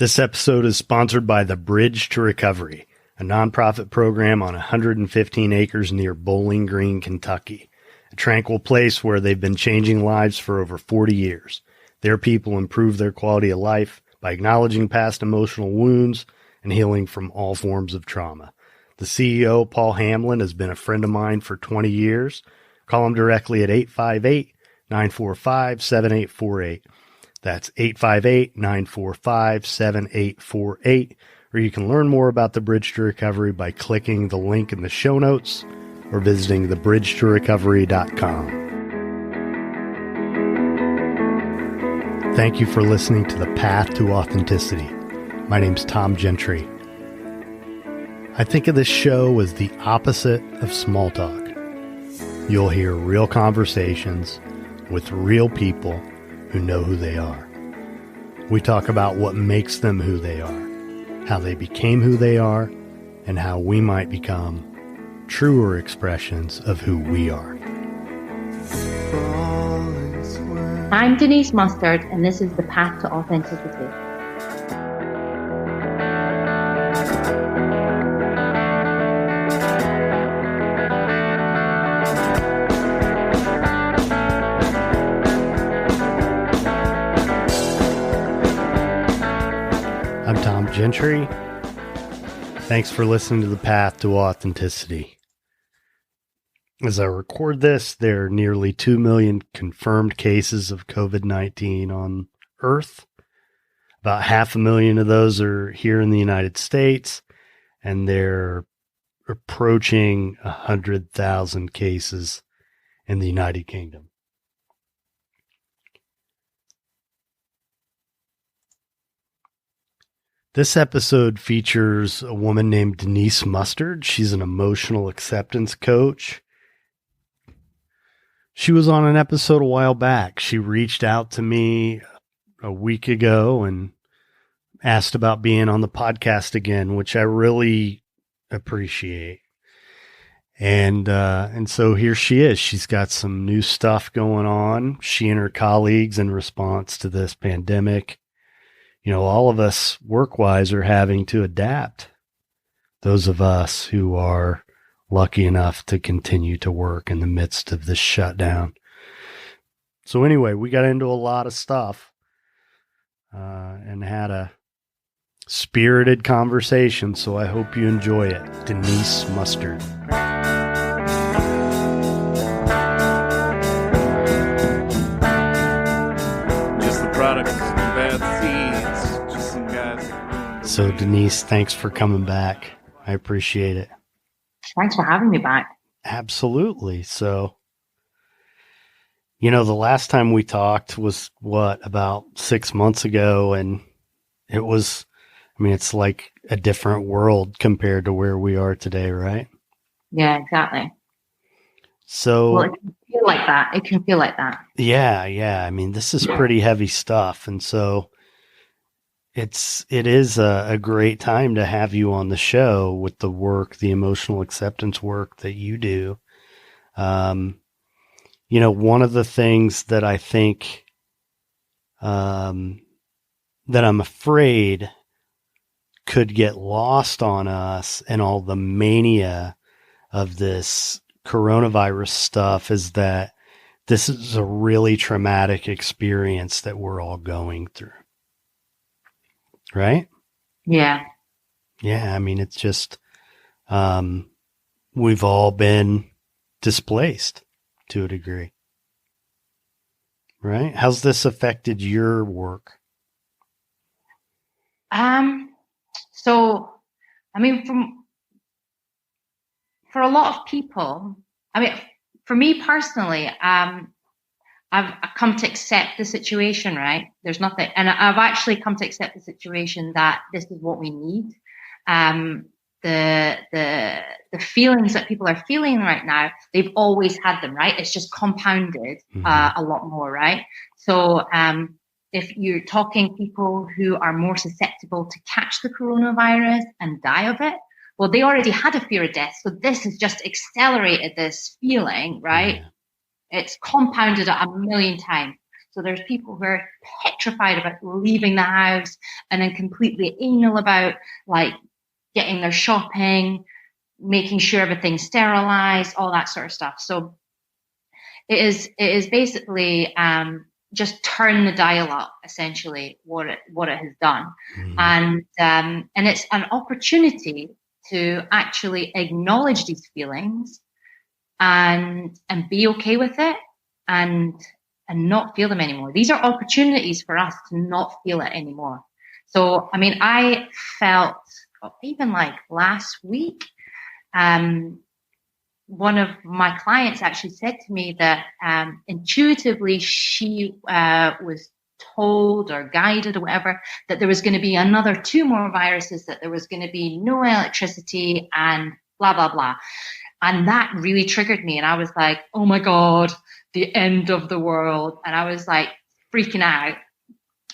This episode is sponsored by the Bridge to Recovery, a nonprofit program on 115 acres near Bowling Green, Kentucky, a tranquil place where they've been changing lives for over 40 years. Their people improve their quality of life by acknowledging past emotional wounds and healing from all forms of trauma. The CEO, Paul Hamlin, has been a friend of mine for 20 years. Call him directly at 858-945-7848. That's 858-945-7848. Or you can learn more about the Bridge to Recovery by clicking the link in the show notes or visiting thebridgetorecovery.com. Thank you for listening to The Path to Authenticity. My name's Tom Gentry. I think of this show as the opposite of small talk. You'll hear real conversations with real people who know who they are. We talk about what makes them who they are, how they became who they are, and how we might become truer expressions of who we are. I'm Deniz Mustard, and this is The Path to Authenticity. I'm Tom Gentry. Thanks for listening to The Path to Authenticity. As I record this, there are nearly 2 million confirmed cases of COVID-19 on Earth. About 500,000 of those are here in the United States, and they're approaching 100,000 cases in the United Kingdom. This episode features a woman named Deniz Mustard. She's an emotional acceptance coach. She was on an episode a while back. She reached out to me a week ago and asked about being on the podcast again, which I really appreciate. And so here she is. She's got some new stuff going on. She and her colleagues, in response to this pandemic, you know, all of us work-wise are having to adapt. Those of us who are lucky enough to continue to work in the midst of this shutdown. So anyway, we got into a lot of stuff and had a spirited conversation. So I hope you enjoy it. Deniz Mustard. Just the product of bad seeds. So Deniz, thanks for coming back. I appreciate it. Thanks for having me back. Absolutely. So, you know, the last time we talked was about 6 months ago, and it was, I mean, it's like a different world compared to where we are today, right? Yeah, exactly. So, well, it can feel like that. It can feel like that. Yeah. I mean, this is pretty heavy stuff. And so it is a great time to have you on the show with the work, the emotional acceptance work that you do. You know, one of the things that I think, that I'm afraid could get lost on us and all the mania of this coronavirus stuff is that this is a really traumatic experience that we're all going through. Right? Yeah. Yeah. I mean, it's just, we've all been displaced to a degree. Right? How's this affected your work? So, I mean, for a lot of people, I mean, for me personally, I've come to accept the situation, right? There's nothing, and I've actually come to accept the situation that this is what we need. The feelings that people are feeling right now, they've always had them, right? It's just compounded a lot more, right? So if you're talking people who are more susceptible to catch the coronavirus and die of it, well, they already had a fear of death. So this has just accelerated this feeling, right? Yeah. It's compounded it a million times. So there's people who are petrified about leaving the house and then completely anal about like getting their shopping, making sure everything's sterilized, all that sort of stuff. So it is basically just turn the dial up, essentially what it has done. And it's an opportunity to actually acknowledge these feelings and be okay with it and not feel them anymore. These are opportunities for us to not feel it anymore. So I mean, I felt even like last week, one of my clients actually said to me that intuitively she was told or guided or whatever that there was going to be another 2 more viruses, that there was going to be no electricity and blah, blah, blah. And that really triggered me. And I was like, oh my God, the end of the world. And I was like freaking out.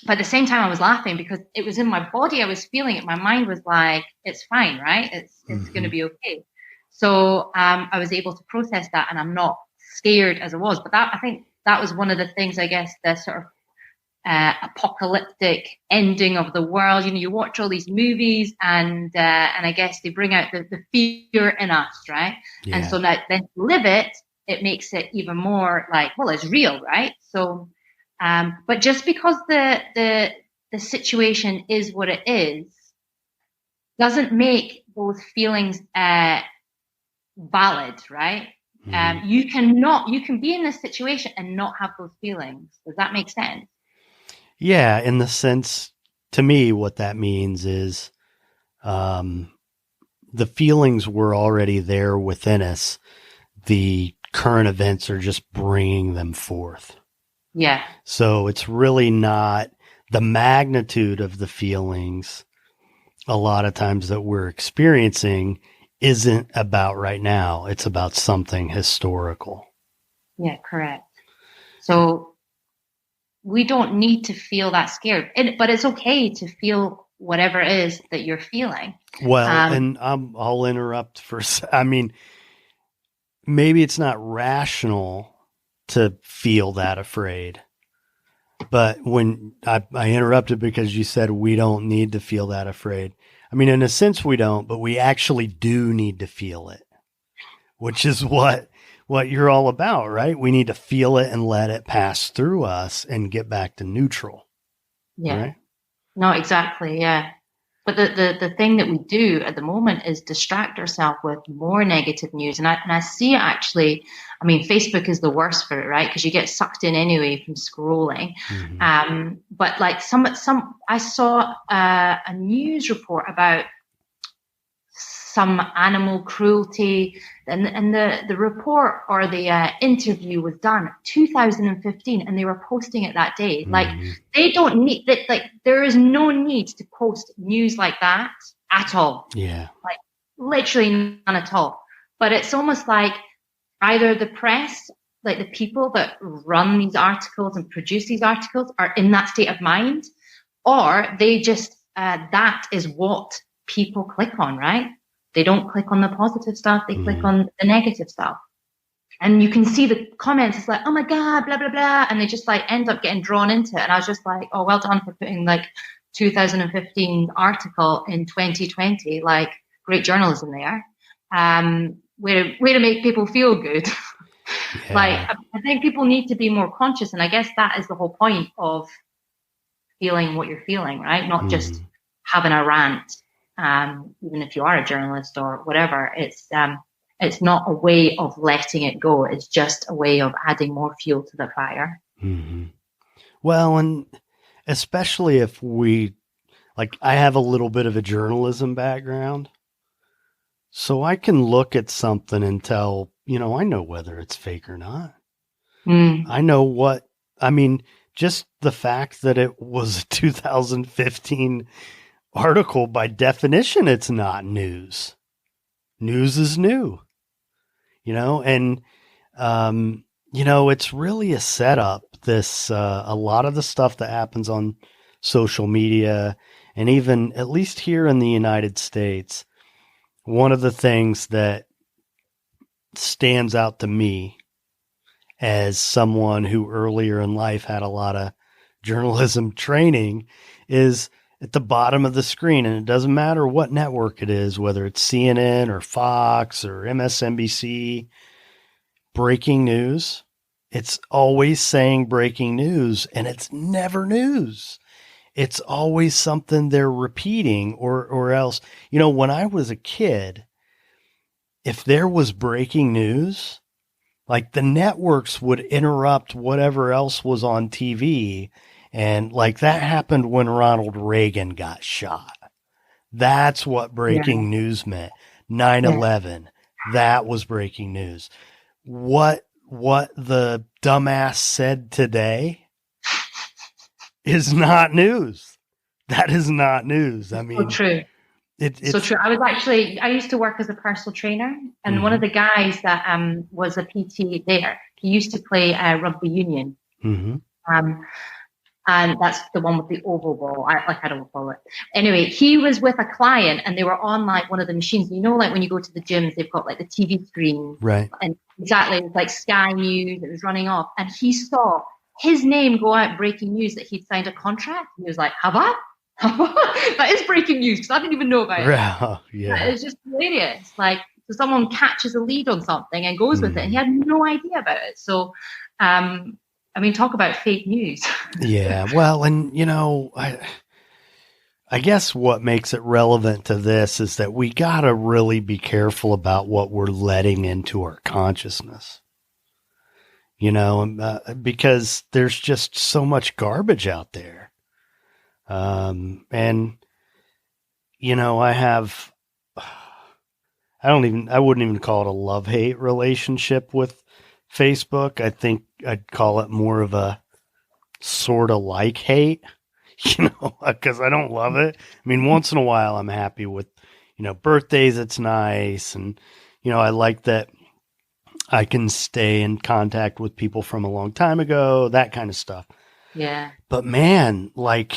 But at the same time, I was laughing because it was in my body. I was feeling it. My mind was like, it's fine, right? It's going to be okay. So I was able to process that, and I'm not scared as I was. But I think that was one of the things, I guess, the sort of apocalyptic ending of the world. You know, you watch all these movies, and I guess they bring out the fear in us, right? Yeah. And so now then to live it makes it even more like, well, it's real, right? So, but just because the situation is what it is, doesn't make those feelings valid, right? You can be in this situation and not have those feelings. Does that make sense? Yeah, in the sense, to me, what that means is the feelings were already there within us. The current events are just bringing them forth. Yeah. So it's really not the magnitude of the feelings a lot of times that we're experiencing isn't about right now. It's about something historical. Yeah, correct. So we don't need to feel that scared, but it's okay to feel whatever it is that you're feeling. Well, and I'll interrupt for, I mean, maybe it's not rational to feel that afraid, but when I interrupted because you said we don't need to feel that afraid. I mean, in a sense we don't, but we actually do need to feel it, which is what you're all about, right? We need to feel it and let it pass through us and get back to neutral. Yeah. Right? No, exactly. Yeah. But the thing that we do at the moment is distract ourselves with more negative news. And I see it actually, I mean, Facebook is the worst for it, right? Because you get sucked in anyway from scrolling. Mm-hmm. But like I saw a news report about some animal cruelty, and the report or the interview was done 2015, and they were posting it that day. Mm-hmm. Like they don't need that. Like there is no need to post news like that at all. Yeah, like literally none at all. But it's almost like either the press, like the people that run these articles and produce these articles, are in that state of mind, or they just that is what people click on, right? They don't click on the positive stuff. They click on the negative stuff. And you can see the comments. It's like, oh my God, blah, blah, blah. And they just like end up getting drawn into it. And I was just like, oh, well done for putting like 2015 article in 2020, like great journalism there. Way to make people feel good. Yeah. Like, I think people need to be more conscious. And I guess that is the whole point of feeling what you're feeling, right? Not just having a rant. Even if you are a journalist or whatever, it's not a way of letting it go. It's just a way of adding more fuel to the fire. Mm-hmm. Well, and especially if I have a little bit of a journalism background, so I can look at something and tell, I know whether it's fake or not. I know just the fact that it was a 2015 article, by definition, it's not news. News is new, and, it's really a setup. This, a lot of the stuff that happens on social media, and even at least here in the United States, one of the things that stands out to me as someone who earlier in life had a lot of journalism training, is at the bottom of the screen. And it doesn't matter what network it is, whether it's CNN or Fox or MSNBC, breaking news. It's always saying breaking news, and it's never news. It's always something they're repeating or else. You know, when I was a kid, if there was breaking news, like the networks would interrupt whatever else was on TV. And like that happened when Ronald Reagan got shot. That's what breaking news meant. 9/11, that was breaking news. What the dumbass said today is not news. That is not news. I mean, so true. It's so true. I used to work as a personal trainer, and one of the guys that was a PT there, he used to play rugby union. And that's the one with the oval ball. I don't follow it. Anyway, he was with a client and they were on like one of the machines. You know, like when you go to the gyms, they've got like the TV screen. Right. And exactly, it was like Sky News. It was running off. And he saw his name go out breaking news that he'd signed a contract. He was like, have I? That is breaking news because I didn't even know about it. Yeah. It's just hilarious. Like, so someone catches a lead on something and goes with it. And he had no idea about it. So, I mean, talk about fake news. Yeah. Well, and you know, I guess what makes it relevant to this is that we got to really be careful about what we're letting into our consciousness, you know, because there's just so much garbage out there. And, you know, I wouldn't even call it a love-hate relationship with Facebook. I think I'd call it more of a sort of like hate, you know, because I don't love it. I mean, once in a while I'm happy with, you know, birthdays. It's nice. And, you know, I like that I can stay in contact with people from a long time ago, that kind of stuff. Yeah. But man, like,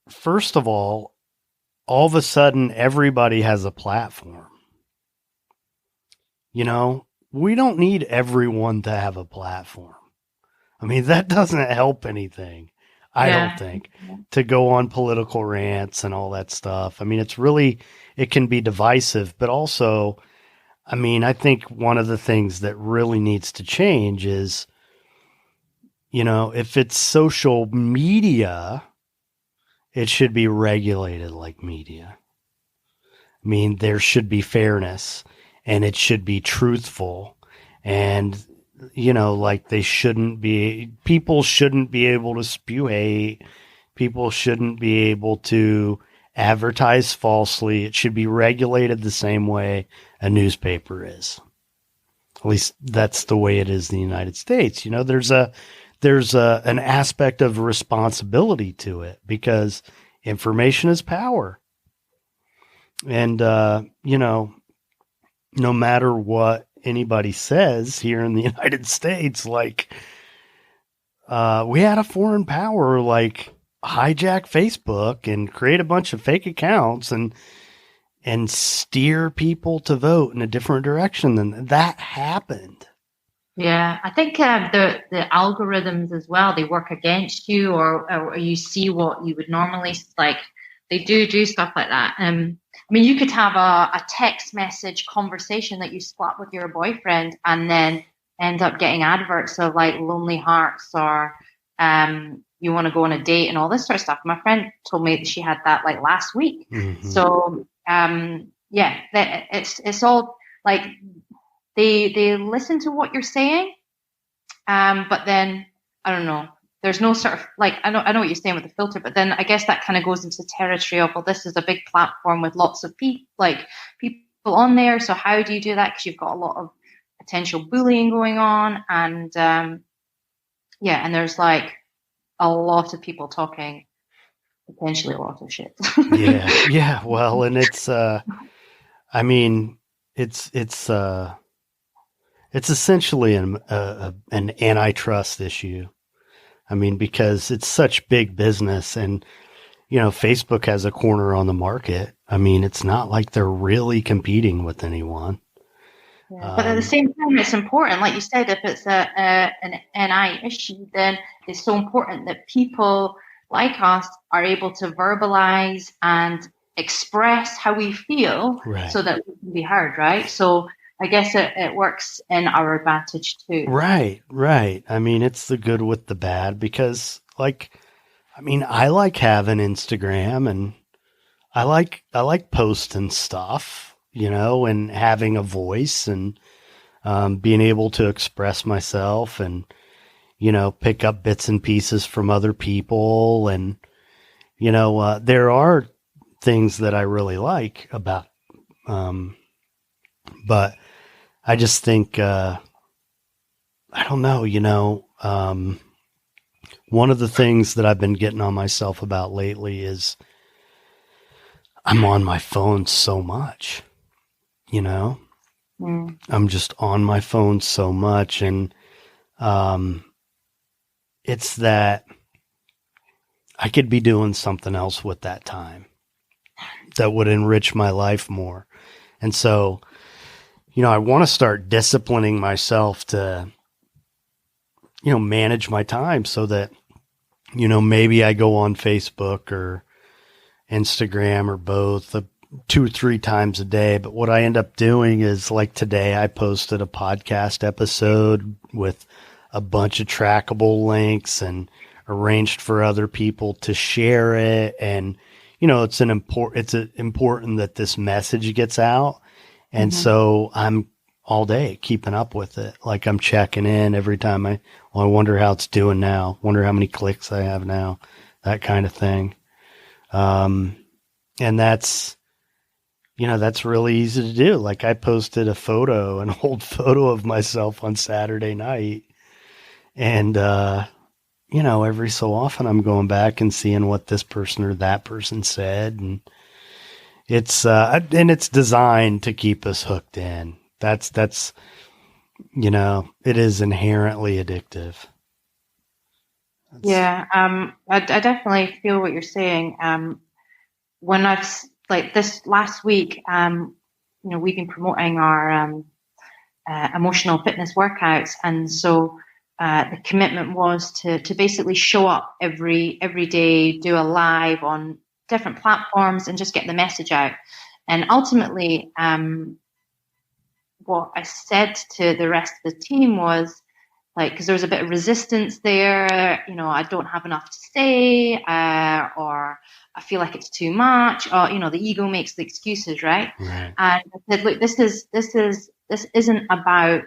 first of all of a sudden everybody has a platform. You know, we don't need everyone to have a platform. I mean, that doesn't help anything, I don't think, to go on political rants and all that stuff. I mean, it can be divisive, but also, I mean, I think one of the things that really needs to change is, you know, if it's social media, it should be regulated like media. I mean, there should be fairness. And it should be truthful. And, you know, like people shouldn't be able to spew hate. People shouldn't be able to advertise falsely. It should be regulated the same way a newspaper is. At least that's the way it is in the United States. You know, there's an aspect of responsibility to it because information is power. And, you know, no matter what anybody says here in the United States, like, we had a foreign power, like, hijack Facebook and create a bunch of fake accounts and steer people to vote in a different direction. Than that happened. Yeah, I think the algorithms as well, they work against you or you see what you would normally like. They do stuff like that. I mean, you could have a text message conversation that you split with your boyfriend and then end up getting adverts of like Lonely Hearts or you want to go on a date and all this sort of stuff. My friend told me that she had that like last week. Mm-hmm. So, yeah, it's all like they listen to what you're saying. But then, I don't know. There's no sort of like, I know what you're saying with the filter, but then I guess that kind of goes into territory of, well, this is a big platform with lots of people on there. So how do you do that? Because you've got a lot of potential bullying going on. And yeah, and there's like a lot of people talking potentially a lot of shit. Yeah. Well, and it's, I mean, it's essentially an antitrust issue. I mean, because it's such big business and, you know, Facebook has a corner on the market. I mean, it's not like they're really competing with anyone. Yeah. But at the same time, it's important, like you said, if it's an NI issue, then it's so important that people like us are able to verbalize and express how we feel Right. so that we can be heard, right? So I guess it works in our advantage too. Right, right. I mean, it's the good with the bad because, like, I mean, I like having Instagram and I like posting stuff, you know, and having a voice and being able to express myself and, you know, pick up bits and pieces from other people. And, you know, there are things that I really like about, but I just think, I don't know, you know, one of the things that I've been getting on myself about lately is I'm on my phone so much, you know, I'm just on my phone so much. And, it's that I could be doing something else with that time that would enrich my life more. And so, you know, I want to start disciplining myself to, you know, manage my time so that, you know, maybe I go on Facebook or Instagram or both 2 or 3 times a day. But what I end up doing is, like today, I posted a podcast episode with a bunch of trackable links and arranged for other people to share it. And, you know, it's important that this message gets out. And so I'm all day keeping up with it. Like I'm checking in every time I wonder how it's doing now. Wonder how many clicks I have now, that kind of thing. And that's, you know, that's really easy to do. Like I posted an old photo of myself on Saturday night. And, you know, every so often I'm going back and seeing what this person or that person said. And it's designed to keep us hooked in. That's, you know, it is inherently addictive. I definitely feel what you're saying. When like this last week, you know, we've been promoting our emotional fitness workouts, and so the commitment was to basically show up every day, do a live on different platforms, and just get the message out. And ultimately, what I said to the rest of the team was, like, because there was a bit of resistance there, you know, I don't have enough to say, or I feel like it's too much, or, you know, the ego makes the excuses, right? Right. And I said, look, this isn't about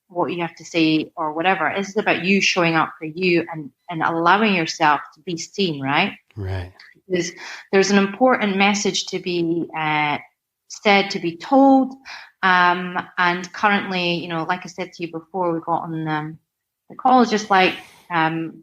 what you have to say or whatever. This is about you showing up for you and allowing yourself to be seen, right? Right. Because there's an important message to be said, to be told. And currently, you know, like I said to you before we got on the call, just like the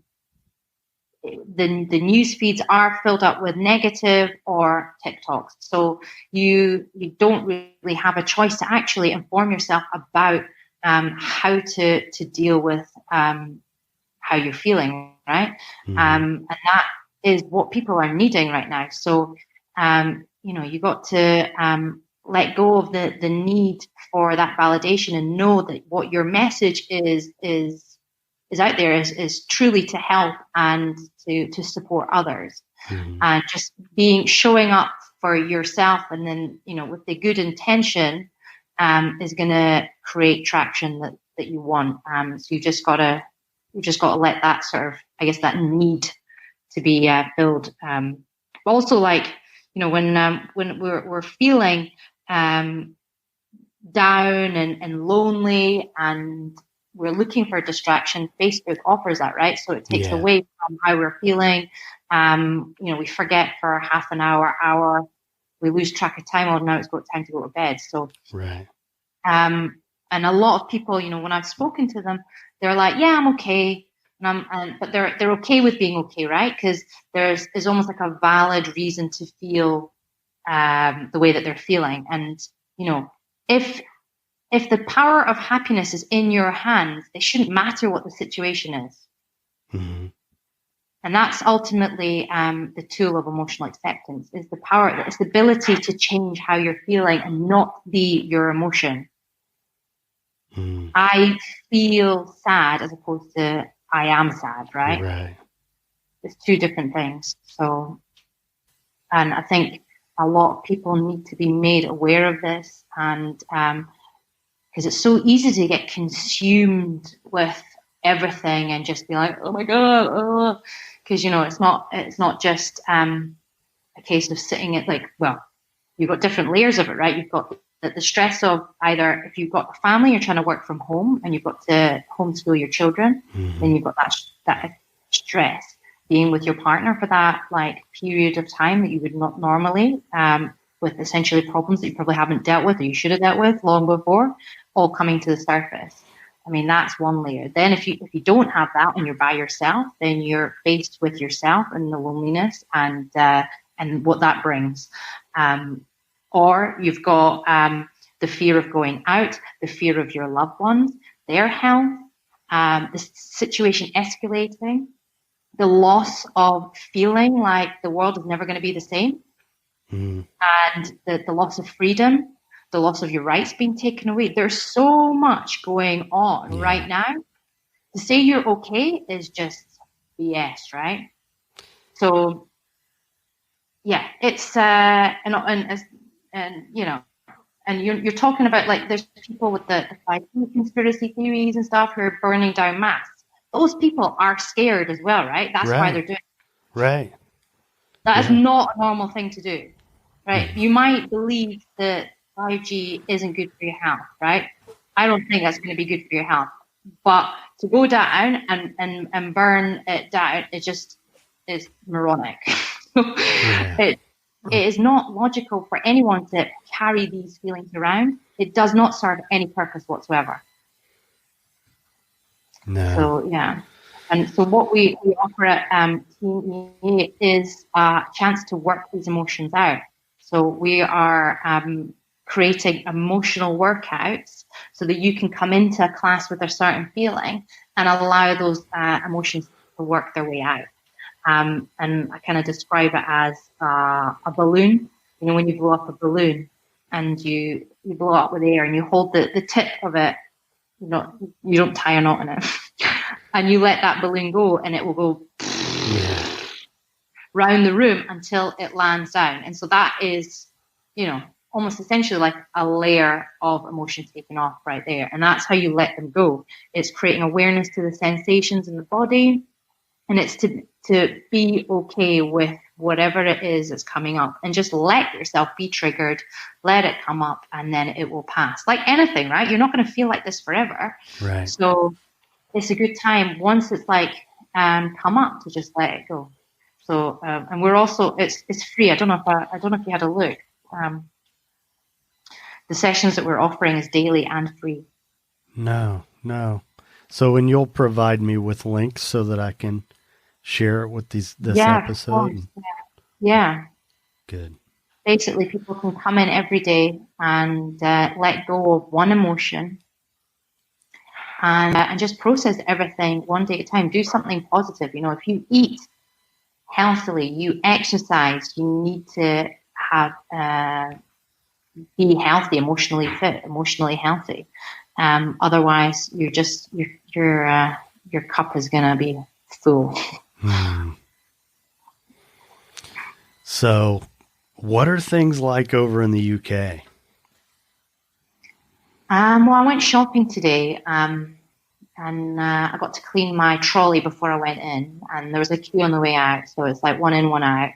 news feeds are filled up with negative or TikToks. So you don't really have a choice to actually inform yourself about how to deal with how you're feeling, right? And that is what people are needing right now. So, you know, you got to let go of the need for that validation and know that what your message is out there is truly to help and to support others. And just showing up for yourself, and then, you know, with the good intention, is going to create traction that you want. So you just gotta let that sort of, I guess, that need to be filled. But also, like, you know, when we're feeling down and lonely and we're looking for distraction, Facebook offers that, right? So it takes away from how we're feeling. You know, we forget for half an hour, we lose track of time. Oh, now it's got time to go to bed. So, right. And a lot of people, you know, when I've spoken to them, they're like, yeah, I'm okay. But they're okay with being okay, right? Because there's almost like a valid reason to feel the way that they're feeling. And, you know, if the power of happiness is in your hands, it shouldn't matter what the situation is. And that's ultimately the tool of emotional acceptance, is the power, it's the ability to change how you're feeling and not be your emotion. I feel sad as opposed to I am sad, right? Right. It's two different things. So, and I think a lot of people need to be made aware of this, and because it's so easy to get consumed with everything and just be like, oh my god, oh, because it's not just a case of sitting at like, well, you've got different layers of it, right? You've got the stress of either if you've got a family, you're trying to work from home and you've got to homeschool your children, then you've got that stress being with your partner for that like period of time that you would not normally, with essentially problems that you probably haven't dealt with or you should have dealt with long before, all coming to the surface. I mean, that's one layer. Then if you don't have that and you're by yourself, then you're faced with yourself and the loneliness and what that brings. Or you've got the fear of going out, the fear of your loved ones, their health, the situation escalating, the loss of feeling like the world is never going to be the same, and the loss of freedom, the loss of your rights being taken away. There's so much going on right now. To say you're okay is just BS, right? So, yeah, it's and you're talking about like there's people with the 5G conspiracy theories and stuff who are burning down masks. Those people are scared as well, right? That's why they're doing it. Right. That is not a normal thing to do, right? You might believe that 5G isn't good for your health, right? I don't think that's going to be good for your health. But to go down and burn it down, it just is moronic. It is not logical for anyone to carry these feelings around. It does not serve any purpose whatsoever. No. So, yeah. And so what we offer at Team EA is a chance to work these emotions out. So we are creating emotional workouts so that you can come into a class with a certain feeling and allow those emotions to work their way out. And I kind of describe it as a balloon. You know, when you blow up a balloon and you blow it up with air and you hold the tip of it, you don't tie a knot in it, and you let that balloon go and it will go round the room until it lands down. And so that is, almost essentially like a layer of emotion taken off right there. And that's how you let them go. It's creating awareness to the sensations in the body. And it's to be okay with whatever it is that's coming up and just let yourself be triggered, let it come up, and then it will pass. Like anything, right? You're not going to feel like this forever. Right. So it's a good time once it's like come up to just let it go. So and we're also it's free. I don't know if you had a look. The sessions that we're offering is daily and free. No. So, and you'll provide me with links so that I can share it with this episode. Yeah. Good. Basically, people can come in every day and let go of one emotion and just process everything one day at a time. Do something positive. If you eat healthily, you exercise, you need to have be healthy, emotionally fit, emotionally healthy. Otherwise, your cup is gonna be full. So, what are things like over in the UK? Well, I went shopping today, and I got to clean my trolley before I went in, and there was a queue on the way out, so it's like one in, one out.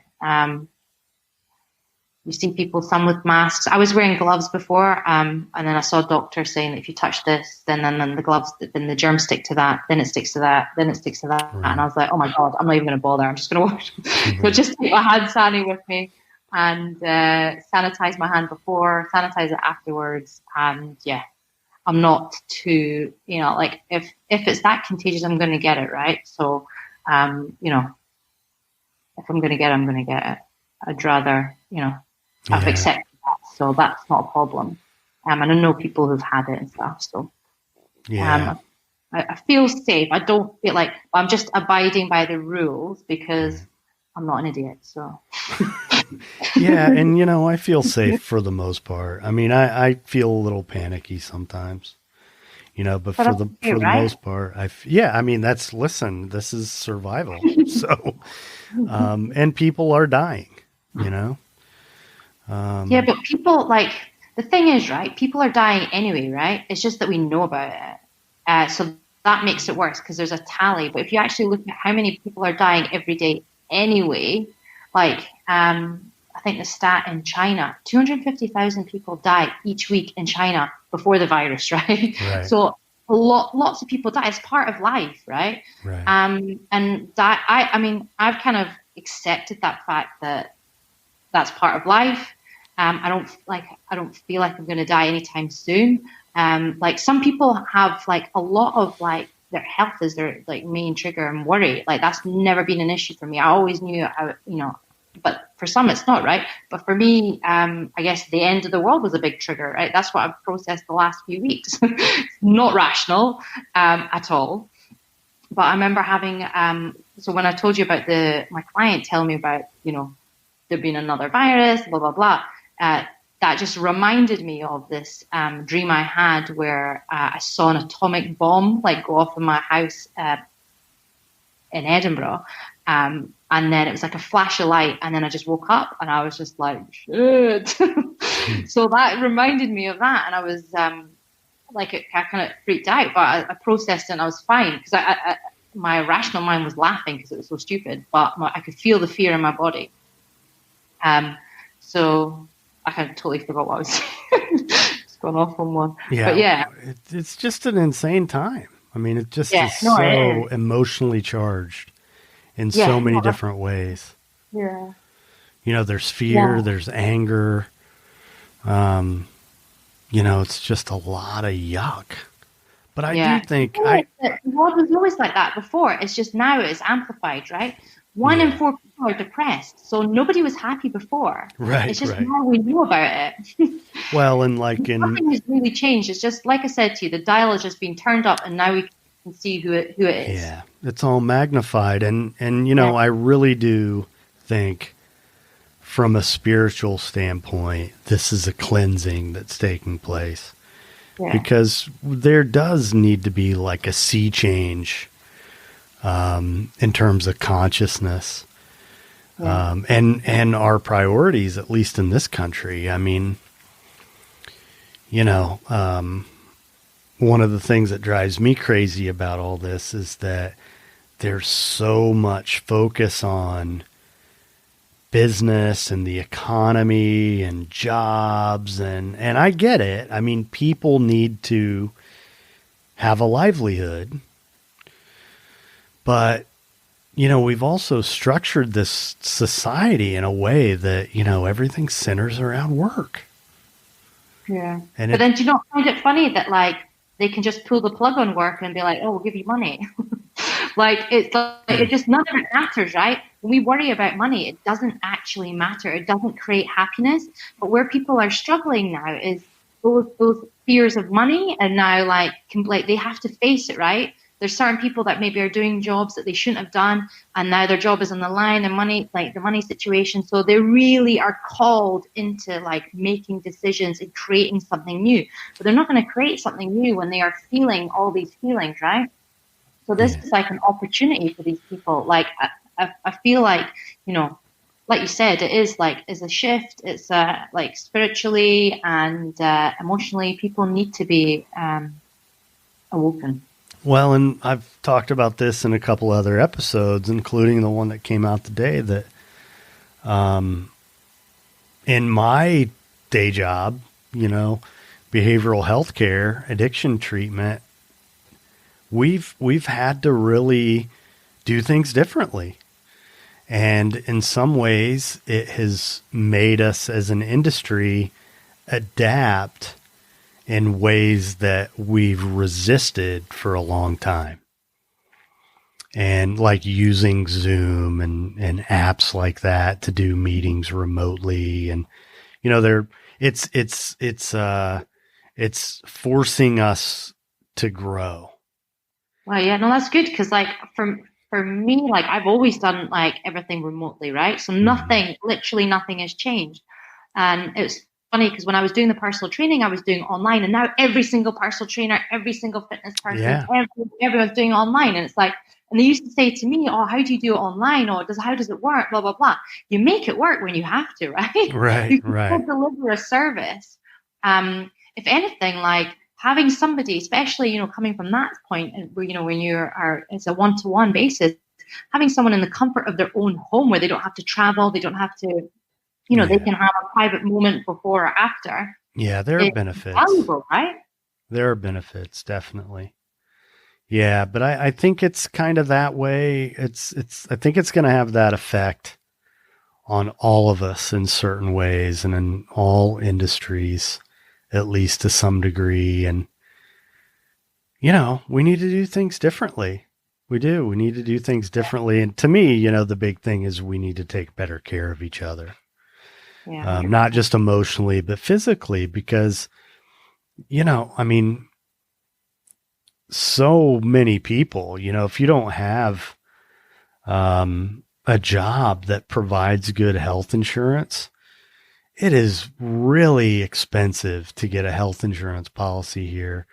You see people, some with masks. I was wearing gloves before, and then I saw a doctor saying that if you touch this, then the gloves, then the germs stick to that, then it sticks to that, then it sticks to that. Right. And I was like, oh my God, I'm not even going to bother. I'm just going to wash. So just take my hand sanitizer with me and sanitize my hand before, sanitize it afterwards. And yeah, I'm not too, like if it's that contagious, I'm going to get it, right? So, if I'm going to get it, I'm going to get it. I'd rather, I've accepted that, so that's not a problem. And I know people who've had it and stuff, so I feel safe. I don't feel like I'm just abiding by the rules because I'm not an idiot. So yeah, and I feel safe for the most part. I mean, I feel a little panicky sometimes. but But for that's the okay, right? most part, I mean, this is survival. So, and people are dying, you know? Yeah, but people like the thing is, right? People are dying anyway, right? It's just that we know about it. So that makes it worse because there's a tally. But if you actually look at how many people are dying every day anyway, like I think the stat in China, 250,000 people die each week in China before the virus, right? Right, So lots of people die. It's part of life, right? right. And that I mean, I've kind of accepted that fact that that's part of life. I don't feel like I'm going to die anytime soon. Like some people have like a lot of like their health is their like main trigger and worry. Like that's never been an issue for me. I always knew but for some it's not, right. But for me, I guess the end of the world was a big trigger, right. That's what I've processed the last few weeks. Not rational at all. But I remember having so when I told you about my client telling me about there being another virus, blah, blah, blah. That just reminded me of this dream I had where I saw an atomic bomb like go off in my house in Edinburgh. And then it was like a flash of light. And then I just woke up and I was just like, shit. So that reminded me of that. And I was I kind of freaked out, but I processed it and I was fine because my rational mind was laughing because it was so stupid, but I could feel the fear in my body. So I kind of totally forgot what I was saying. It's gone off on one. Yeah. But yeah. It's just an insane time. I mean, it just Yeah, is no, so it is. emotionally charged in Yeah, so many no, different ways. yeah. There's fear, Yeah. there's anger. It's just a lot of yuck. But I Yeah. do think The world was always like that before. It's just now it's amplified, right? One in yeah, four people are depressed. So nobody was happy before. right, It's just right. now we know about it. Well, and like in Nothing has really changed. It's just like I said to you, the dial has just been turned up and now we can see who it is. yeah, it's all magnified and Yeah. I really do think from a spiritual standpoint, this is a cleansing that's taking place. Yeah. Because there does need to be like a sea change in terms of consciousness and our priorities, at least in this country. I mean, one of the things that drives me crazy about all this is that there's so much focus on business and the economy and jobs and I get it. I mean, people need to have a livelihood. But we've also structured this society in a way that, everything centers around work. Yeah. And But then do you not find it funny that like they can just pull the plug on work and be like, oh, we'll give you money. It just none of it matters, right? When we worry about money, it doesn't actually matter. It doesn't create happiness. But where people are struggling now is those fears of money, and now like they have to face it, right? There's certain people that maybe are doing jobs that they shouldn't have done, and now their job is on the line, and money, like the money situation. So they really are called into like making decisions and creating something new. But they're not going to create something new when they are feeling all these feelings, right? So this is like an opportunity for these people. Like I feel like, like you said, it is a shift. It's like spiritually and emotionally, people need to be awoken. Well, and I've talked about this in a couple other episodes, including the one that came out today, that in my day job, behavioral health care, addiction treatment, we've had to really do things differently. And in some ways, it has made us as an industry adapt in ways that we've resisted for a long time. And like using Zoom and apps like that to do meetings remotely. And, it's forcing us to grow. Well, yeah, no, that's good because like for me, like I've always done like everything remotely, right? So nothing, literally nothing has changed. And it's funny because when I was doing the personal training, I was doing online, and now every single personal trainer, every single fitness person, Yeah. everyone's doing online. And it's like, and they used to say to me, "Oh, how do you do it online? Or how does it work? Blah, blah, blah." You make it work when you have to, right? Right. You can Right. still deliver a service. If anything, like having somebody, especially, coming from that point, and when it's a one-to-one basis, having someone in the comfort of their own home where they don't have to travel, they don't have to, they can have a private moment before or after. Yeah, there are benefits. Valuable, right? There are benefits, definitely. Yeah, but I think it's kind of that way. I think it's going to have that effect on all of us in certain ways and in all industries, at least to some degree. And, we need to do things differently. We do. We need to do things differently. And to me, the big thing is we need to take better care of each other. Yeah. Not just emotionally, but physically, because, so many people, if you don't have a job that provides good health insurance, it is really expensive to get a health insurance policy here.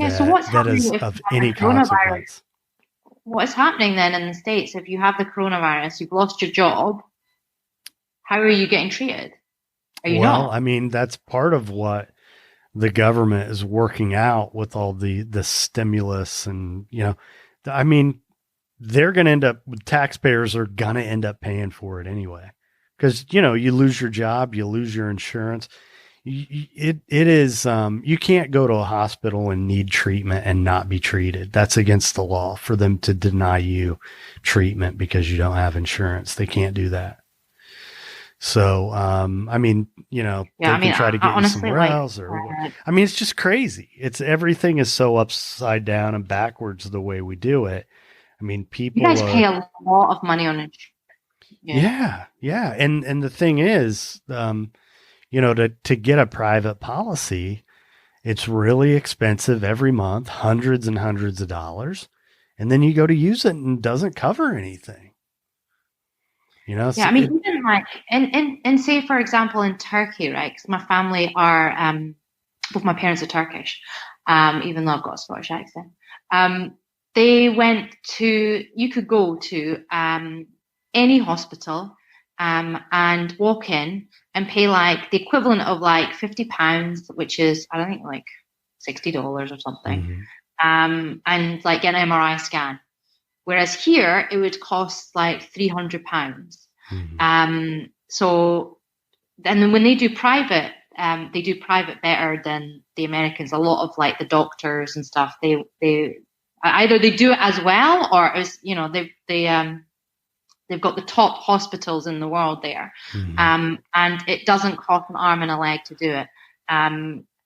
So what's that happening is of any consequence? What is happening then in the States? If you have the coronavirus, you've lost your job, how are you getting treated? Are you not? That's part of what the government is working out with all the stimulus and, they're going to end up, taxpayers are going to end up paying for it anyway. Because, you lose your job, you lose your insurance. It is, you can't go to a hospital and need treatment and not be treated. That's against the law for them to deny you treatment because you don't have insurance. They can't do that. So, they can try to get you somewhere else it's just crazy. Everything is so upside down and backwards the way we do it. People, you guys pay a lot of money on it. Yeah. And the thing is, to get a private policy, it's really expensive every month, hundreds and hundreds of dollars. And then you go to use it and it doesn't cover anything. Even like, and say, for example, in Turkey, right? Because my family are, both my parents are Turkish, even though I've got a Scottish accent. You could go to any hospital and walk in and pay like the equivalent of like £50, which is, I don't think, like $60 or something, and like get an MRI scan. Whereas here, it would cost like £300. So then when they do private better than the Americans. A lot of like the doctors and stuff, they either they do it as well, or as they've got the top hospitals in the world there, and it doesn't cost an arm and a leg to do it.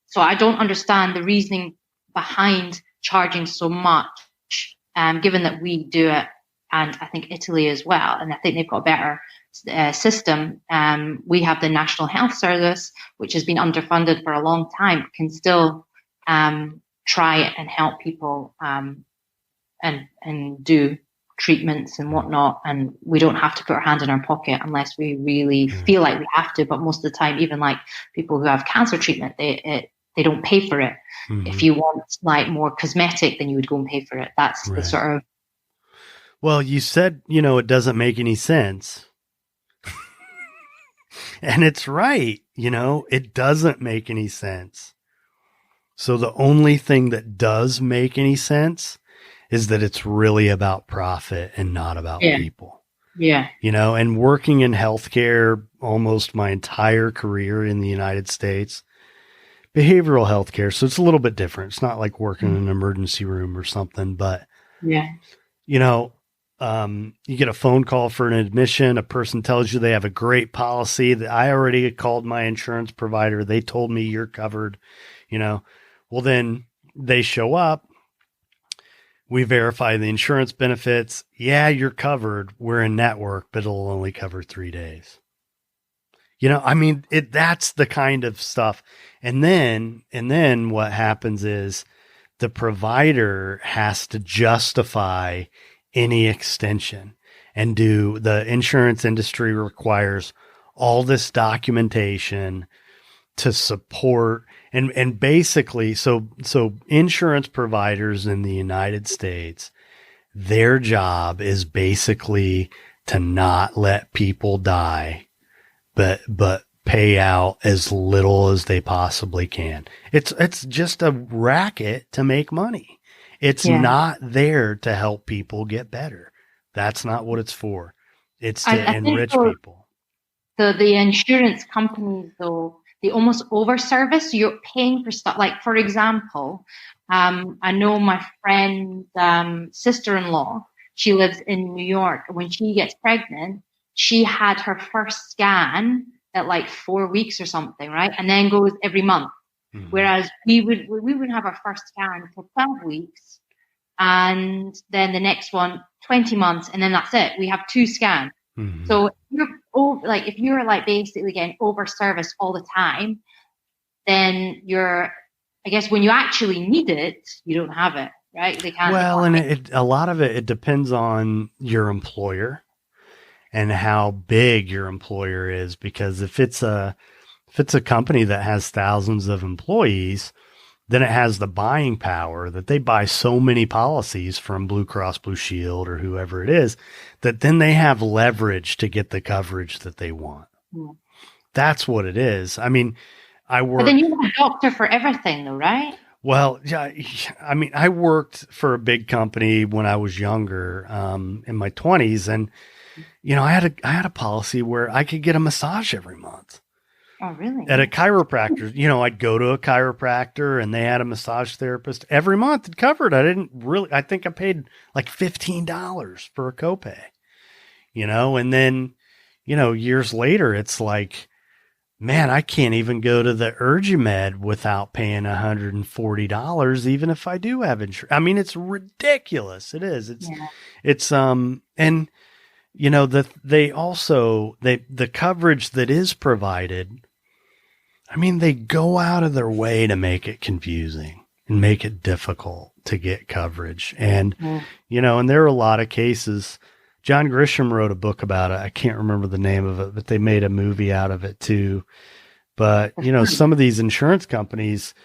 So I don't understand the reasoning behind charging so much. Given that we do it, and I think Italy as well, and I think they've got a better system. We have the National Health Service, which has been underfunded for a long time, can still try it and help people and do treatments and whatnot, and we don't have to put our hand in our pocket unless we really feel like we have to. But most of the time, even like people who have cancer treatment, they don't pay for it. If you want like more cosmetic, then you would go and pay for it. That's the sort of. Well, you said, it doesn't make any sense. And it's right. It doesn't make any sense. So the only thing that does make any sense is that it's really about profit and not about people. Yeah. And working in healthcare almost my entire career in the United States, behavioral healthcare. So it's a little bit different. It's not like working in an emergency room or something, but you get a phone call for an admission. A person tells you they have a great policy that I already called my insurance provider. They told me you're covered, well, then they show up. We verify the insurance benefits. Yeah, you're covered. We're in network, but it'll only cover 3 days. That's the kind of stuff. And then what happens is the provider has to justify any extension, and the insurance industry requires all this documentation to support and basically, so insurance providers in the United States, their job is basically to not let people die, but pay out as little as they possibly can. It's just a racket to make money. It's not there to help people get better. That's not what it's for. It's to enrich people. So the insurance companies, though, they almost overservice. You're paying for stuff. Like, for example, I know my friend's sister-in-law. She lives in New York. When she gets pregnant, she had her first scan at like 4 weeks or something, right? And then goes every month. Mm-hmm. Whereas we would have our first scan for 12 weeks, and then the next one 20 months, and then that's it. We have 2 scans. Mm-hmm. So if you're basically getting over service all the time, then I guess when you actually need it, you don't have it, right? They can't. Well, and a lot of it depends on your employer and how big your employer is, because if it's a company that has thousands of employees, then it has the buying power that they buy so many policies from Blue Cross Blue Shield or whoever it is, that then they have leverage to get the coverage that they want. Yeah. That's what it is. I mean, But then you have a doctor for everything though, right? Well, yeah, I mean, I worked for a big company when I was younger, in my 20s, and I had a policy where I could get a massage every month. Oh, really? At a chiropractor. I'd go to a chiropractor and they had a massage therapist every month. It covered. I think I paid like $15 for a copay, and then, years later, it's like, man, I can't even go to the Urgimed without paying $140, even if I do have insurance. I mean, it's ridiculous. It is. And the coverage that is provided, I mean, they go out of their way to make it confusing and make it difficult to get coverage. And, and there are a lot of cases. John Grisham wrote a book about it. I can't remember the name of it, but they made a movie out of it too. But, some of these insurance companies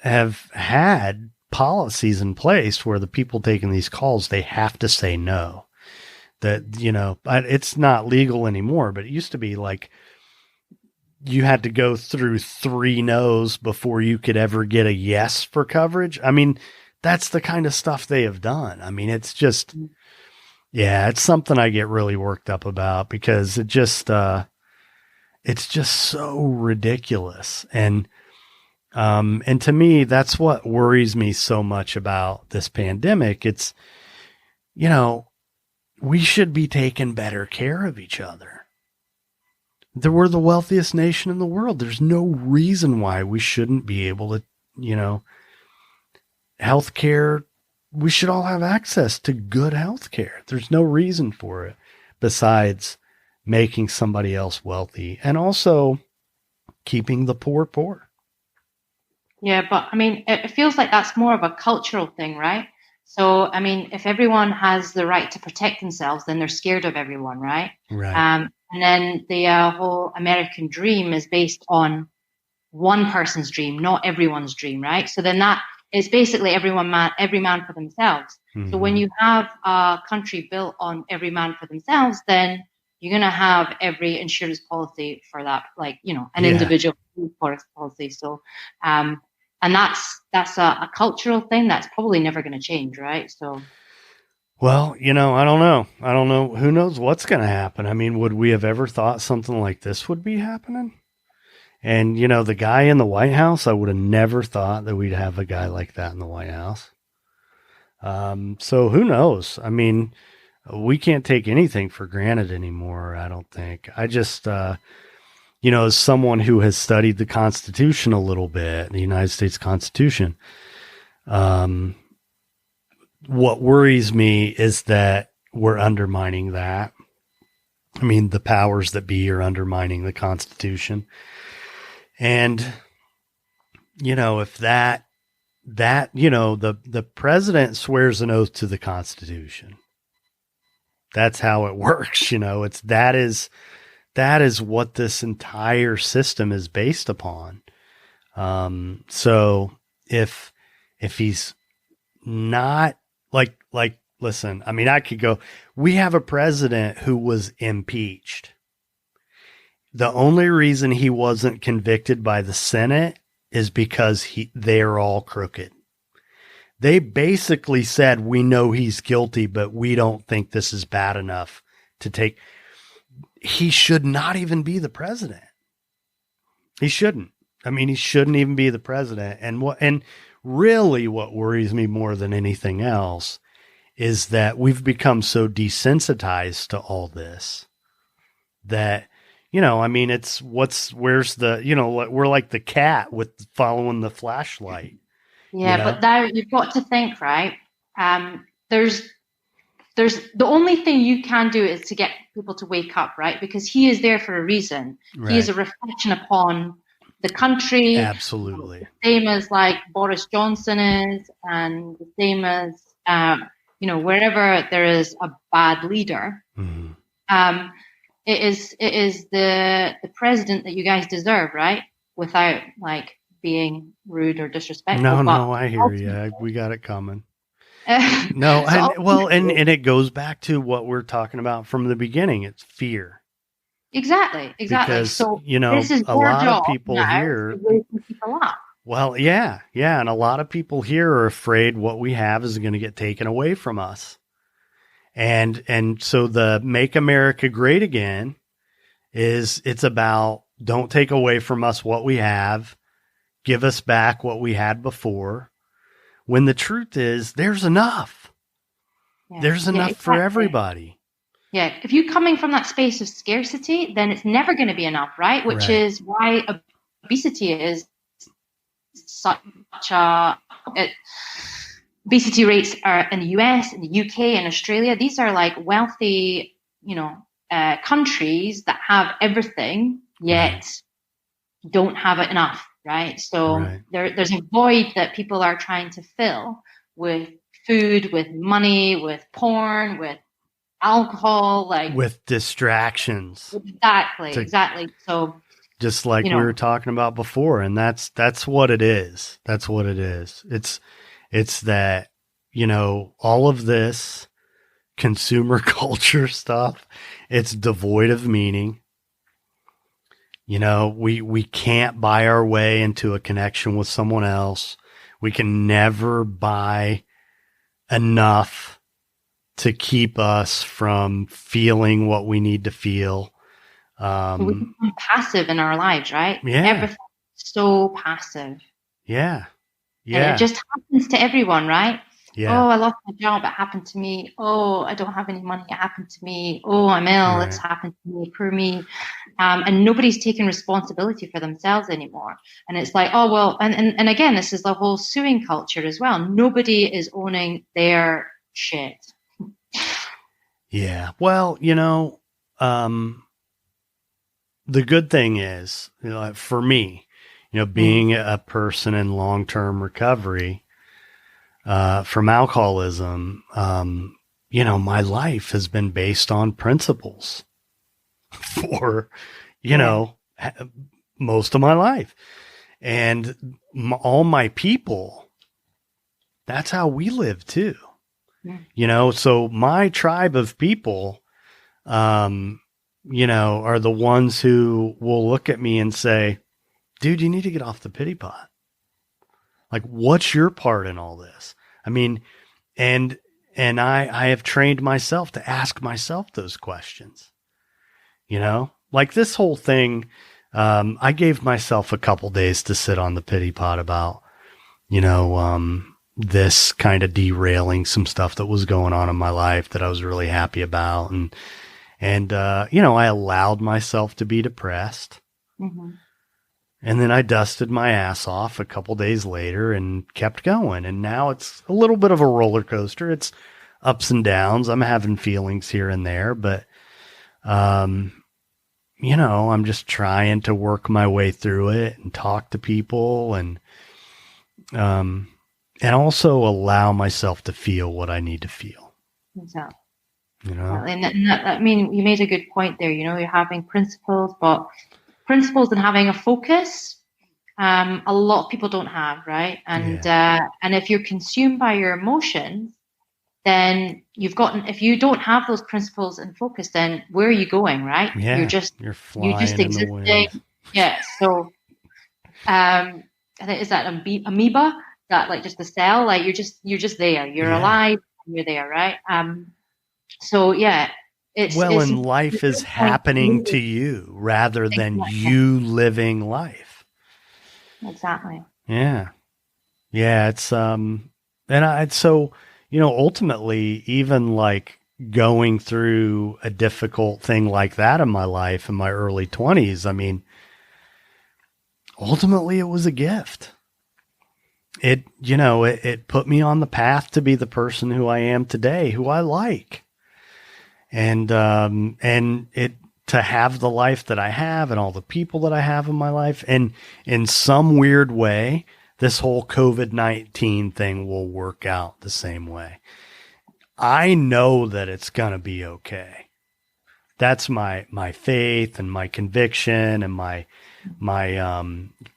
have had policies in place where the people taking these calls, they have to say no. That, it's not legal anymore, but it used to be like you had to go through 3 no's before you could ever get a yes for coverage. I mean, that's the kind of stuff they have done. I mean, it's just, it's something I get really worked up about because it's just so ridiculous. And to me, that's what worries me so much about this pandemic. It's, we should be taking better care of each other. We're the wealthiest nation in the world. There's no reason why we shouldn't be able to, healthcare. We should all have access to good healthcare. There's no reason for it besides making somebody else wealthy and also keeping the poor poor. Yeah, but I mean, it feels like that's more of a cultural thing, right? So, I mean, if everyone has the right to protect themselves, then they're scared of everyone, right? Right. And then the whole American dream is based on one person's dream, not everyone's dream, right? So then that is basically every man for themselves. Mm-hmm. So when you have a country built on every man for themselves, then you're going to have every insurance policy for that, like, an individual policy. So, and that's a cultural thing that's probably never going to change, right? So, well, I don't know. Who knows what's going to happen? I mean, would we have ever thought something like this would be happening? And, the guy in the White House, I would have never thought that we'd have a guy like that in the White House. So who knows? I mean, we can't take anything for granted anymore, I don't think. I just, as someone who has studied the Constitution a little bit, the United States Constitution, what worries me is that we're undermining that. I mean, the powers that be are undermining the Constitution. And, if the president swears an oath to the Constitution. That's how it works. that is what this entire system is based upon. So if he's not listen, I mean, I could go, we have a president who was impeached. The only reason he wasn't convicted by the Senate is because they're all crooked. They basically said, we know he's guilty, but we don't think this is bad enough to take. He should not even be the president. He shouldn't. I mean, he shouldn't even be the president. And really what worries me more than anything else is that we've become so desensitized to all this that, I mean, where's the, we're like the cat with following the flashlight. Yeah, but now you've got to think, right? There's the only thing you can do is to get people to wake up, right? Because he is there for a reason. Right. He is a reflection upon the country. Absolutely. Same as like Boris Johnson is, and the same as, wherever there is a bad leader, it is the president that you guys deserve, right? Without like being rude or disrespectful. No, I hear you. We got it coming. No, and it goes back to what we're talking about from the beginning. It's fear. Exactly. Because, so this is a lot of people here. People up. Well, yeah. And a lot of people here are afraid what we have is going to get taken away from us. And so the Make America Great Again it's about, don't take away from us what we have, give us back what we had before. When the truth is, there's enough. Yeah. There's enough for everybody. Yeah. If you're coming from that space of scarcity, then it's never going to be enough, right? Which is why obesity is such obesity rates are in the US, in the UK, and Australia. These are like wealthy, countries that have everything, yet don't have it enough, right? So there's a void that people are trying to fill with food, with money, with porn, with alcohol, with distractions. Exactly. So just like we were talking about before, and that's what it is. That's what it is. It's that, all of this consumer culture stuff, it's devoid of meaning. We can't buy our way into a connection with someone else. We can never buy enough to keep us from feeling what we need to feel. We become passive in our lives, right? Yeah. Everything's so passive. Yeah. And it just happens to everyone, right? Yeah. Oh, I lost my job. It happened to me. Oh, I don't have any money. It happened to me. Oh, I'm ill. It's happened to me. Poor me. And nobody's taking responsibility for themselves anymore. And it's like, oh, well, and again, this is the whole suing culture as well. Nobody is owning their shit. Yeah. Well, the good thing is, for me, being a person in long-term recovery from alcoholism, my life has been based on principles for, most of my life. And all my people, that's how we live too. Yeah. So my tribe of people, are the ones who will look at me and say, dude, you need to get off the pity pot. Like, what's your part in all this? I mean, and I have trained myself to ask myself those questions, like this whole thing. I gave myself a couple days to sit on the pity pot about, this kind of derailing some stuff that was going on in my life that I was really happy about. And I allowed myself to be depressed. Mm-hmm. And then I dusted my ass off a couple days later and kept going. And now it's a little bit of a roller coaster. It's ups and downs. I'm having feelings here and there, but, I'm just trying to work my way through it and talk to people and also allow myself to feel what I need to feel. Exactly. you know? And I mean, you made a good point there. You know, you're having principles, but principles and having a focus, a lot of people don't have, right? And if you're consumed by your emotions, then if you don't have those principles and focus, then where are you going, right? Yeah, you're flying in the wind. Yeah. So, I think, is that amoeba, that like just the cell, like you're just there, you're alive, and you're there, right? So yeah, and life is happening to you rather than you living life. Exactly. Yeah. Yeah. It's, so, ultimately, even like going through a difficult thing like that in my life in my early 20s, I mean, ultimately it was a gift. It put me on the path to be the person who I am today, who I like. And to have the life that I have and all the people that I have in my life. And in some weird way, this whole COVID-19 thing will work out the same way. I know that it's going to be okay. That's my faith and my conviction and my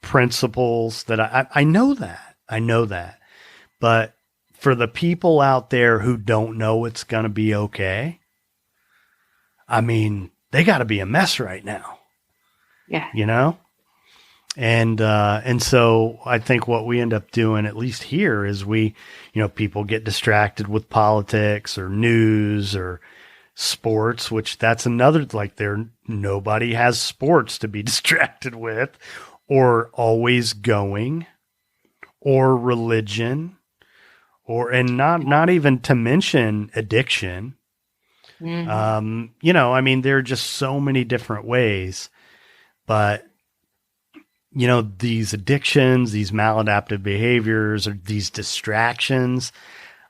principles that I know that. I know that. But for the people out there who don't know it's going to be okay, I mean, they got to be a mess right now. Yeah. And so I think what we end up doing, at least here, is people get distracted with politics or news or sports, which that's another, like nobody has sports to be distracted with, or always going, or religion, and not even to mention addiction. Mm-hmm. I mean, there are just so many different ways, but these addictions, these maladaptive behaviors, or these distractions,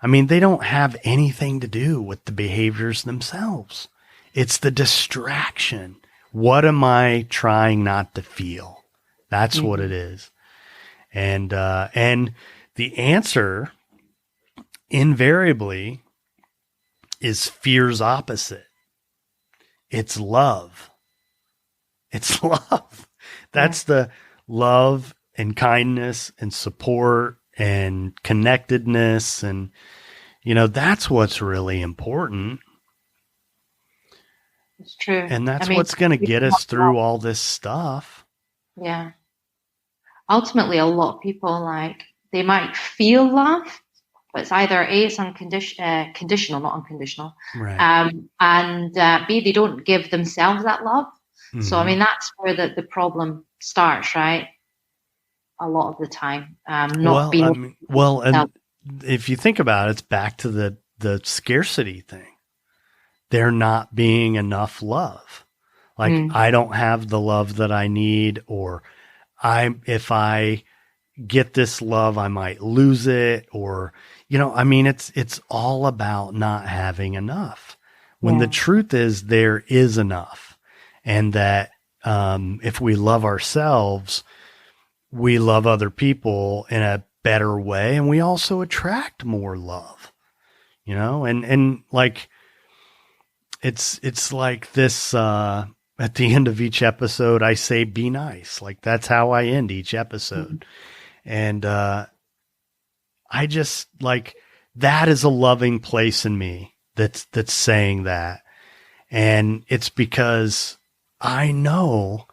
I mean, they don't have anything to do with the behaviors themselves. It's the distraction. What am I trying not to feel? That's what it is. And the answer invariably is fear's opposite. It's love. It's love. That's the love and kindness and support and connectedness. And, that's what's really important. It's true. And that's what's going to get us through all this stuff. Yeah. Ultimately, a lot of people, they might feel love, but it's either A, it's conditional, not unconditional. Right. And B, they don't give themselves that love. Mm-hmm. So, I mean, that's where the problem starts, right? A lot of the time. And if you think about it, it's back to the scarcity thing. There not being enough love. I don't have the love that I need, or if I get this love, I might lose it, or, I mean, it's all about not having enough, when the truth is there is enough. And that, if we love ourselves, we love other people in a better way. And we also attract more love, and like, it's like this, at the end of each episode, I say, be nice. Like, that's how I end each episode. And, I just that is a loving place in me that's saying that. And it's because I know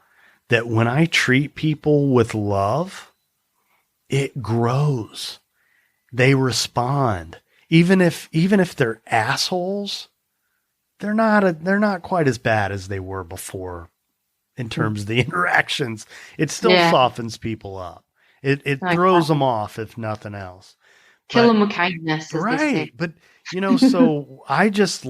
that when I treat people with love, it grows. They respond. Even if they're assholes, they're not quite as bad as they were before in terms of the interactions. It still softens people up. It throws them off, if nothing else. Kill them with kindness, as right. They say. But, so I just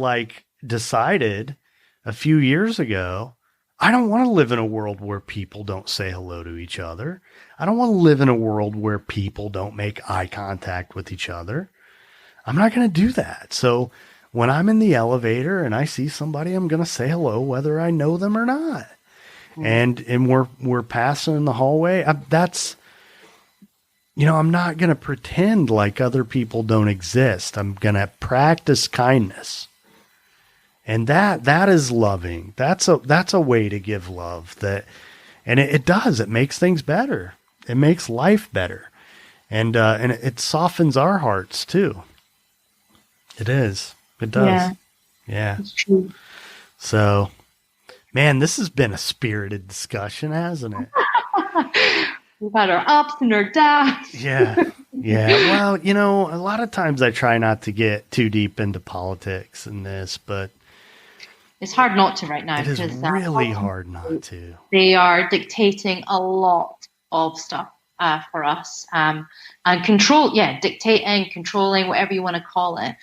decided a few years ago, I don't want to live in a world where people don't say hello to each other. I don't want to live in a world where people don't make eye contact with each other. I'm not going to do that. So when I'm in the elevator and I see somebody, I'm going to say hello, whether I know them or not. And we're passing in the hallway. That's, I'm not going to pretend like other people don't exist. I'm going to practice kindness. And that is loving. That's a way to give love and it does. It makes things better. It makes life better. And it softens our hearts too. It is. It does. Yeah. It's true. So, man, this has been a spirited discussion, hasn't it? We've had our ups and our downs. Yeah. Well, a lot of times I try not to get too deep into politics and this, but it's hard not to right now. It is really hard not to. They are dictating a lot of stuff for us, and dictating, controlling, whatever you want to call it.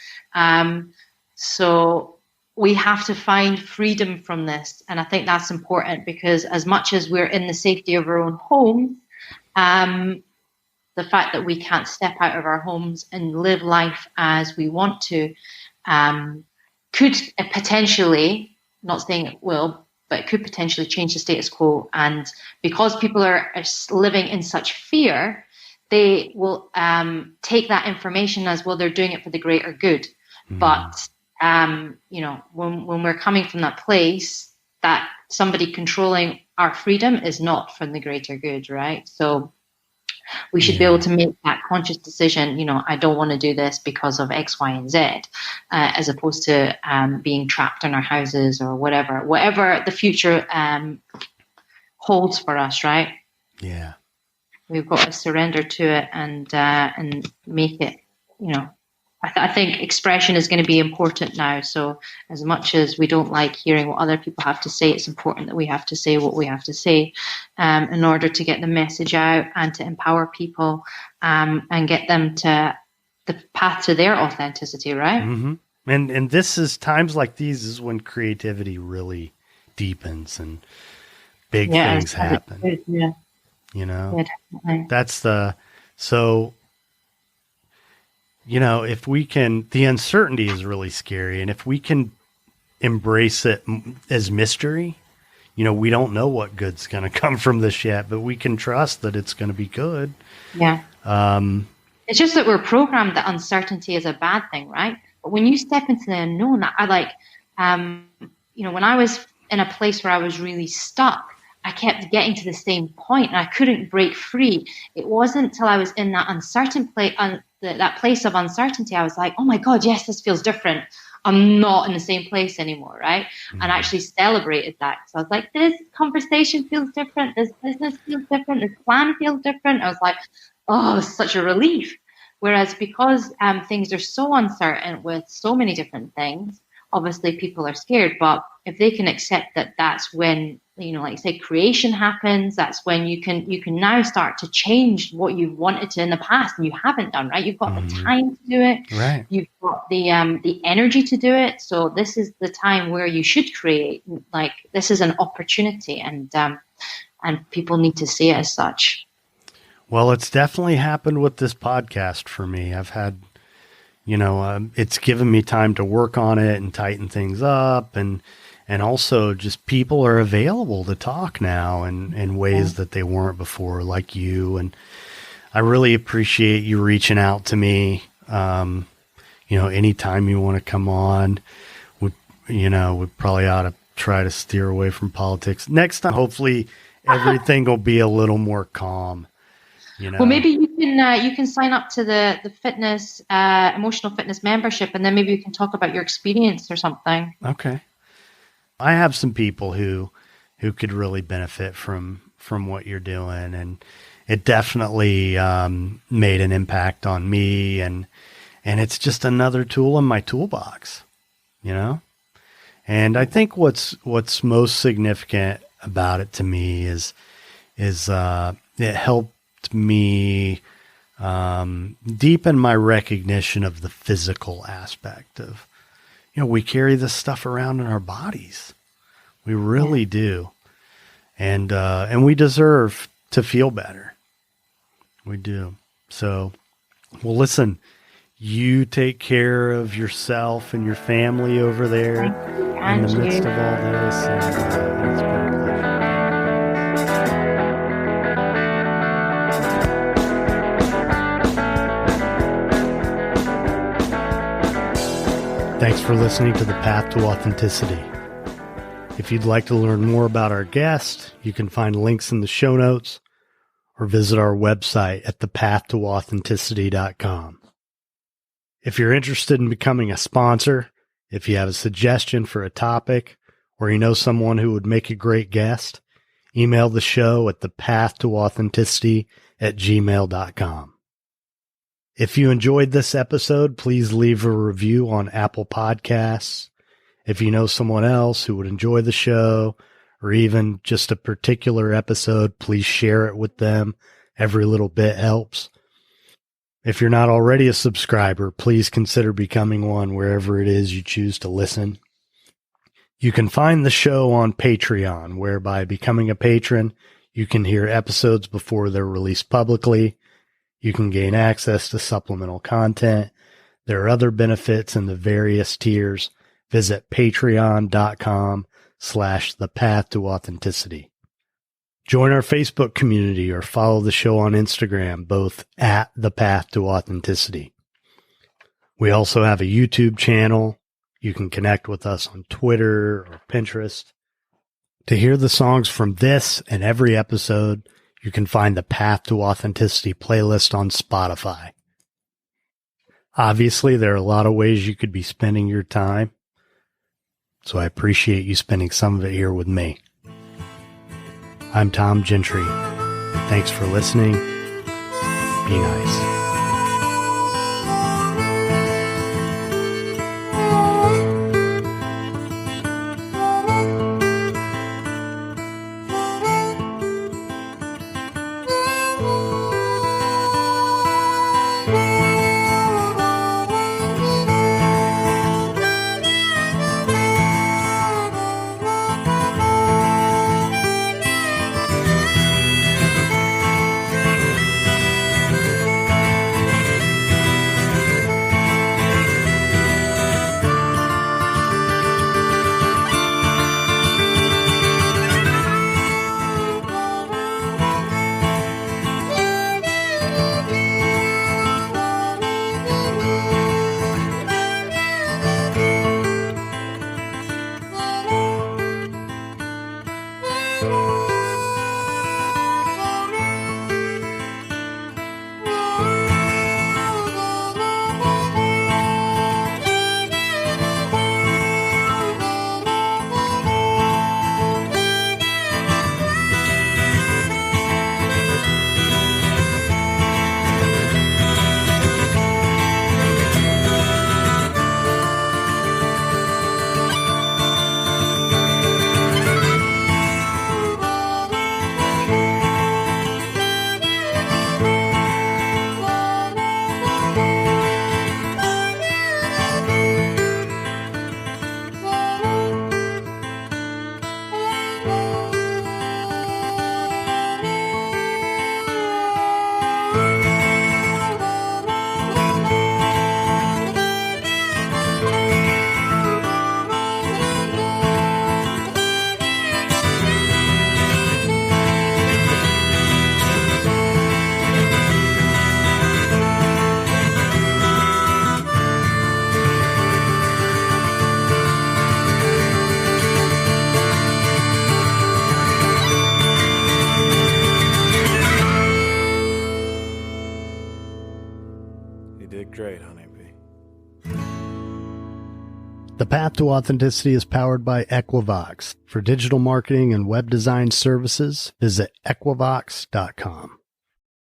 So we have to find freedom from this, and I think that's important, because as much as we're in the safety of our own homes, the fact that we can't step out of our homes and live life as we want to could potentially, not saying it will, but it could potentially change the status quo. And because people are living in such fear, they will take that information as, well, they're doing it for the greater good. But, when we're coming from that place, that somebody controlling our freedom is not from the greater good, right? So we should be able to make that conscious decision, I don't want to do this because of X, Y, and Z, as opposed to being trapped in our houses or whatever the future holds for us, right? Yeah. We've got to surrender to it and make it, I think expression is going to be important now. So as much as we don't like hearing what other people have to say, it's important that we have to say what we have to say in order to get the message out and to empower people and get them to the path to their authenticity, right? Mm-hmm. And this is times like these is when creativity really deepens and big things happen. Yeah. That's if we can, the uncertainty is really scary. And if we can embrace it as mystery, we don't know what good's going to come from this yet, but we can trust that it's going to be good. Yeah. It's just that we're programmed that uncertainty is a bad thing, right? But when you step into the unknown, when I was in a place where I was really stuck, I kept getting to the same point and I couldn't break free. It wasn't until I was in that uncertain place, that place of uncertainty, I was like, oh my God, yes, this feels different. I'm not in the same place anymore, right? Mm-hmm. And I actually celebrated that. So I was like, this conversation feels different. This business feels different. This plan feels different. I was like, oh, it's such a relief. Whereas because things are so uncertain with so many different things, obviously people are scared. But if they can accept that that's when, like say creation happens, that's when you can now start to change what you've wanted to in the past and you haven't done, right? You've got the time to do it. Right. You've got the energy to do it. So this is the time where you should create. Like this is an opportunity and people need to see it as such. Well, it's definitely happened with this podcast for me. I've had, it's given me time to work on it and tighten things up. And also just people are available to talk now in ways that they weren't before, like you. And I really appreciate you reaching out to me. Anytime you want to come on, we probably ought to try to steer away from politics. Next time, hopefully everything will be a little more calm. Well, maybe you can sign up to the fitness, emotional fitness membership, and then maybe you can talk about your experience or something. Okay. I have some people who could really benefit from what you're doing, and it definitely made an impact on me, and it's just another tool in my toolbox, And I think what's most significant about it to me is it helped me deepen my recognition of the physical aspect of, we carry this stuff around in our bodies. We really do. And we deserve to feel better. We do. So, well, listen, you take care of yourself and your family over there in the midst of all this. And it's been a pleasure. Thanks for listening to The Path to Authenticity. If you'd like to learn more about our guest, you can find links in the show notes or visit our website at thepathtooauthenticity.com. If you're interested in becoming a sponsor, if you have a suggestion for a topic, or you know someone who would make a great guest, email the show at thepathtooauthenticity@gmail.com. If you enjoyed this episode, please leave a review on Apple Podcasts. If you know someone else who would enjoy the show, or even just a particular episode, please share it with them. Every little bit helps. If you're not already a subscriber, please consider becoming one wherever it is you choose to listen. You can find the show on Patreon, where by becoming a patron, you can hear episodes before they're released publicly. You can gain access to supplemental content. There are other benefits in the various tiers. Visit patreon.com/thepathtooauthenticity. Join our Facebook community or follow the show on Instagram, both at The Path to Authenticity. We also have a YouTube channel. You can connect with us on Twitter or Pinterest. To hear the songs from this and every episode, you can find the Path to Authenticity playlist on Spotify. Obviously, there are a lot of ways you could be spending your time, so I appreciate you spending some of it here with me. I'm Tom Gentry. Thanks for listening. Be nice. Great, honeybee. The Path to Authenticity is powered by Equivox. For digital marketing and web design services, visit equivox.com.